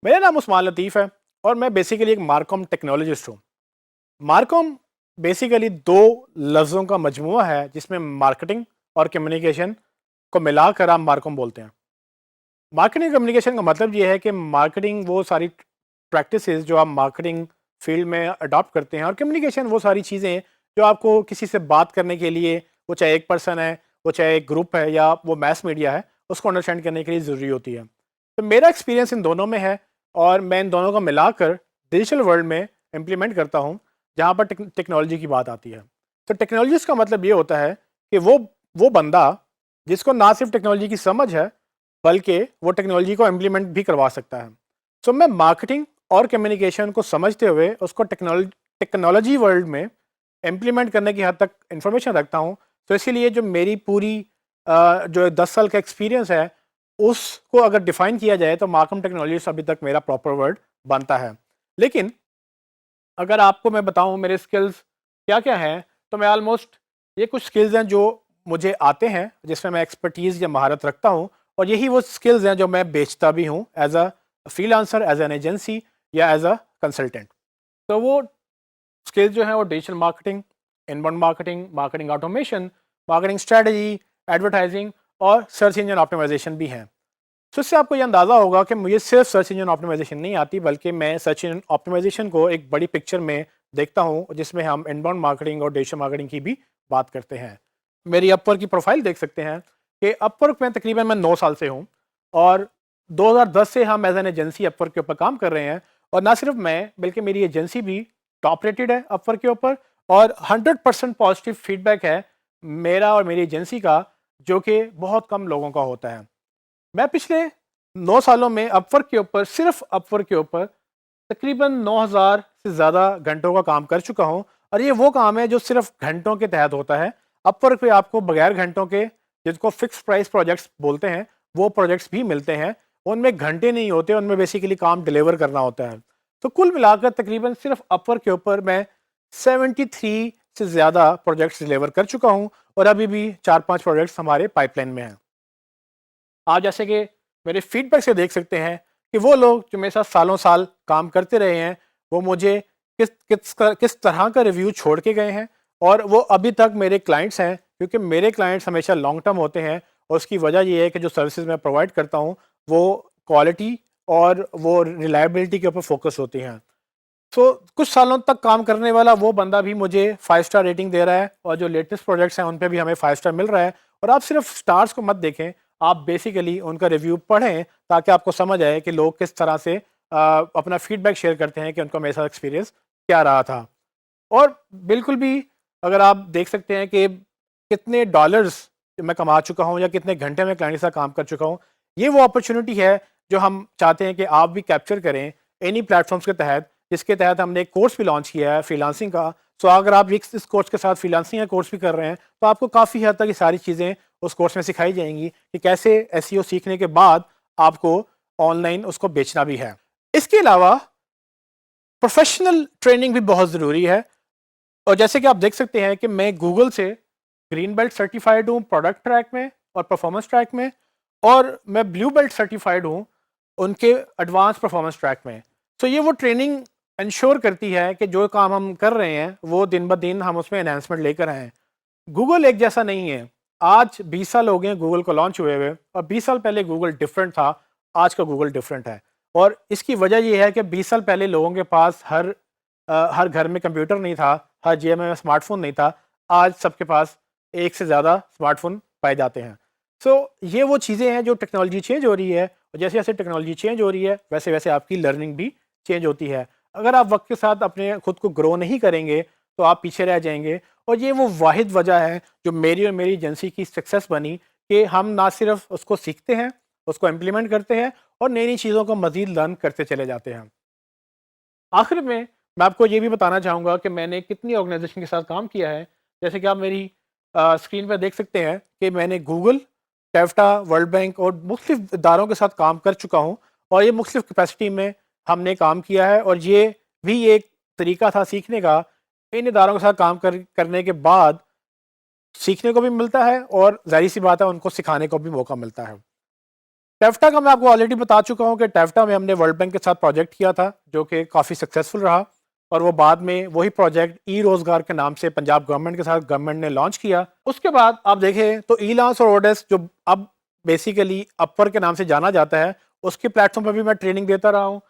मेरा नाम उस्मान लतीफ़ है और मैं बेसिकली एक मार्कॉम टेक्नोलॉजिस्ट हूँ। मार्कॉम बेसिकली दो लफ्ज़ों का मजमूआ है जिसमें मार्केटिंग और कम्युनिकेशन को मिलाकर आप मार्कॉम बोलते हैं। मार्केटिंग कम्युनिकेशन का मतलब ये है कि मार्केटिंग वो सारी प्रैक्टिसेस जो आप मार्केटिंग फील्ड में अडॉप्ट करते हैं, और कम्युनिकेशन वो सारी चीज़ें जो आपको किसी से बात करने के लिए, वो चाहे एक पर्सन है, वो चाहे एक ग्रुप है, या वो मैस मीडिया है, उसको अंडरस्टैंड करने के लिए ज़रूरी होती है। तो मेरा एक्सपीरियंस इन दोनों में है और मैं इन दोनों को मिलाकर डिजिटल वर्ल्ड में इम्प्लीमेंट करता हूँ जहाँ पर टेक्नोलॉजी की बात आती है। तो टेक्नोलॉजिस्ट का मतलब ये होता है कि वो बंदा जिसको ना सिर्फ टेक्नोलॉजी की समझ है बल्कि वो टेक्नोलॉजी को इम्प्लीमेंट भी करवा सकता है। सो मैं मार्केटिंग और कम्युनिकेशन को समझते हुए उसको टेक्नोलॉजी वर्ल्ड में इम्प्लीमेंट करने की हद तक इंफॉर्मेशन रखता हूँ। तो इसीलिए जो मेरी पूरी जो 10 साल का एक्सपीरियंस है उसको अगर डिफाइन किया जाए तो मार्कम टेक्नोलॉजिस्ट अभी तक मेरा प्रॉपर वर्ड बनता है। लेकिन अगर आपको मैं बताऊं मेरे स्किल्स क्या क्या हैं, तो मैं ऑलमोस्ट ये कुछ स्किल्स हैं जो मुझे आते हैं, जिसमें मैं एक्सपर्टीज़ या महारत रखता हूं, और यही वो स्किल्स हैं जो मैं बेचता भी हूं as a freelancer, as an agency, या एज अ कंसल्टेंट। तो वो स्किल्स जो हैं वो digital marketing, inbound marketing, marketing automation, marketing strategy, advertising और सर्च इंजन ऑप्टिमाइजेशन भी हैं। तो इससे आपको ये अंदाज़ा होगा कि मुझे सिर्फ सर्च इंजन ऑप्टिमाइजेशन नहीं आती, बल्कि मैं सर्च इंजन ऑप्टिमाइजेशन को एक बड़ी पिक्चर में देखता हूँ, जिसमें हम इनबाउंड मार्केटिंग और डिजिटल मार्केटिंग की भी बात करते हैं। मेरी अपवर्क की प्रोफाइल देख सकते हैं कि अपवर्क में तकरीबन मैं 9 साल से हूँ, और 2010 से हम एज एन एजेंसी अपवर्क के ऊपर काम कर रहे हैं। और ना सिर्फ मैं बल्कि मेरी एजेंसी भी टॉप रेटेड है अपवर्क के ऊपर, और 100% पॉजिटिव फीडबैक है मेरा और मेरी एजेंसी का, जो कि बहुत कम लोगों का होता है। मैं पिछले 9 सालों में अपवर्क के ऊपर, सिर्फ अपवर्क के ऊपर तकरीबन 9,000 से ज़्यादा घंटों का काम कर चुका हूं, और ये वो काम है जो सिर्फ घंटों के तहत होता है। अपवर्क पे आपको बगैर घंटों के, जिसको फिक्स प्राइस प्रोजेक्ट्स बोलते हैं, वो प्रोजेक्ट्स भी मिलते हैं। उनमें घंटे नहीं होते, उनमें बेसिकली काम डिलीवर करना होता है। तो कुल मिलाकर तकरीबन सिर्फ अपवर्क के ऊपर मैं 73 से ज़्यादा प्रोजेक्ट्स डिलीवर कर चुका हूँ, और अभी भी 4-5 प्रोजेक्ट्स हमारे पाइपलाइन में हैं। आप जैसे कि मेरे फीडबैक से देख सकते हैं कि वो लोग जो मेरे साथ सालों साल काम करते रहे हैं, वो मुझे किस तरह का रिव्यू छोड़ के गए हैं, और वो अभी तक मेरे क्लाइंट्स हैं, क्योंकि मेरे क्लाइंट्स हमेशा लॉन्ग टर्म होते हैं। और उसकी वजह ये है कि जो सर्विसेज मैं प्रोवाइड करता हूँ वो क्वालिटी और वो रिलायबिलिटी के ऊपर फोकस होती हैं। सो कुछ सालों तक काम करने वाला वो बंदा भी मुझे 5 स्टार रेटिंग दे रहा है, और जो लेटेस्ट प्रोजेक्ट्स हैं उन पे भी हमें 5 स्टार मिल रहा है। और आप सिर्फ स्टार्स को मत देखें, आप बेसिकली उनका रिव्यू पढ़ें, ताकि आपको समझ आए कि लोग किस तरह से अपना फीडबैक शेयर करते हैं कि उनका मेरे साथ एक्सपीरियंस क्या रहा था। और बिल्कुल भी अगर आप देख सकते हैं कि कितने डॉलर्स मैं कमा चुका हूँ या कितने घंटे में क्लाइंट के साथ काम कर चुका हूँ, ये वो अपॉर्चुनिटी है जो हम चाहते हैं कि आप भी कैप्चर करें इन्हीं प्लेटफॉर्म्स के तहत, जिसके तहत हमने एक कोर्स भी लॉन्च किया है फ्रीलांसिंग का। सो अगर आप इस कोर्स के साथ फ्रीलांसिंग का कोर्स भी कर रहे हैं, तो आपको काफ़ी हद तक ये सारी चीज़ें उस कोर्स में सिखाई जाएंगी कि कैसे एसईओ सीखने के बाद आपको ऑनलाइन उसको बेचना भी है। इसके अलावा प्रोफेशनल ट्रेनिंग भी बहुत ज़रूरी है। और जैसे कि आप देख सकते हैं कि मैं गूगल से ग्रीन बेल्ट सर्टिफाइड हूँ प्रोडक्ट ट्रैक में और परफॉर्मेंस ट्रैक में, और मैं ब्लू बेल्ट सर्टिफाइड हूँ उनके एडवांस परफॉर्मेंस ट्रैक में। तो ये वो ट्रेनिंग इंश्योर करती है कि जो काम हम कर रहे हैं वो दिन ब दिन हम उसमें एनहांसमेंट लेकर आए हैं। गूगल एक जैसा नहीं है। आज 20 साल हो गए गूगल को लॉन्च हुए हुए, और 20 साल पहले गूगल डिफरेंट था, आज का गूगल डिफरेंट है। और इसकी वजह यह है कि 20 साल पहले लोगों के पास हर घर में कंप्यूटर नहीं था, हर जेब में स्मार्टफोन नहीं था। आज सबके पास एक से ज़्यादा स्मार्टफोन पाए जाते हैं। सो ये वो चीज़ें हैं जो टेक्नोलॉजी चेंज हो रही है, और जैसे जैसे टेक्नोलॉजी चेंज हो रही है वैसे वैसे आपकी लर्निंग भी चेंज होती है। अगर आप वक्त के साथ अपने खुद को ग्रो नहीं करेंगे तो आप पीछे रह जाएंगे। और ये वो वाहिद वजह है जो मेरी और मेरी एजेंसी की सक्सेस बनी, कि हम ना सिर्फ उसको सीखते हैं, उसको इम्प्लीमेंट करते हैं, और नई नई चीज़ों को मज़ीद लर्न करते चले जाते हैं। आखिर में मैं आपको ये भी बताना चाहूँगा कि मैंने कितनी ऑर्गेनाइजेशन के साथ काम किया है। जैसे कि आप मेरी स्क्रीन पर देख सकते हैं कि मैंने गूगल, टेफ्टा, वर्ल्ड बैंक और मुख्तलिफ इदारों के साथ काम कर चुका हूँ, और ये मुख्तलिफ कैपेसिटी में हमने काम किया है। और ये भी एक तरीका था सीखने का। इन इदारों के साथ काम करने के बाद सीखने को भी मिलता है, और ज़ाहिर सी बात है उनको सिखाने को भी मौका मिलता है। टेफ्टा का मैं आपको ऑलरेडी बता चुका हूँ कि टेफ्टा में हमने वर्ल्ड बैंक के साथ प्रोजेक्ट किया था जो कि काफ़ी सक्सेसफुल रहा, और वो बाद में वही प्रोजेक्ट ई रोजगार के नाम से पंजाब गवर्नमेंट के साथ गवर्नमेंट ने लॉन्च किया। उसके बाद आप देखें तो ई लांस और ओडेस्क जो अब बेसिकली अपर के नाम से जाना जाता है, उसके प्लेटफॉर्म पर भी मैं ट्रेनिंग देता रहा हूँ,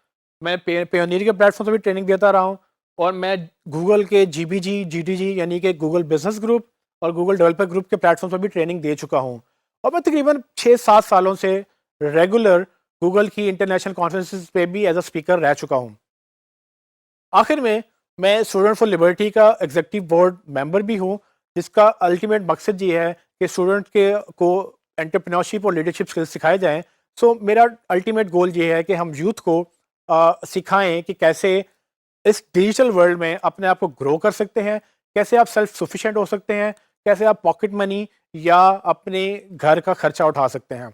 मैं पेयोनियर के प्लेटफॉर्म पर भी ट्रेनिंग देता रहा हूँ, और मैं गूगल के जीबीजी जीडीजी यानी कि गूगल बिजनेस ग्रुप और गूगल डेवलपर ग्रुप के प्लेटफॉर्म पर भी ट्रेनिंग दे चुका हूँ। और मैं तकरीबन 6-7 सालों से रेगुलर गूगल की इंटरनेशनल कॉन्फ्रेंसेस पे भी एज अ स्पीकर रह चुका हूँ। आखिर में मैं स्टूडेंट फॉर लिबर्टी का एग्जीक्यूटिव बोर्ड मेंबर भी हूँ, जिसका अल्टीमेट मकसद ये है कि स्टूडेंट के को एंटरप्रेन्योरशिप और लीडरशिप स्किल्स सिखाए जाएं। सो मेरा अल्टीमेट गोल ये है कि हम यूथ को सिखाएं कि कैसे इस डिजिटल वर्ल्ड में अपने आप को ग्रो कर सकते हैं, कैसे आप सेल्फ सफिशिएंट हो सकते हैं, कैसे आप पॉकेट मनी या अपने घर का खर्चा उठा सकते हैं।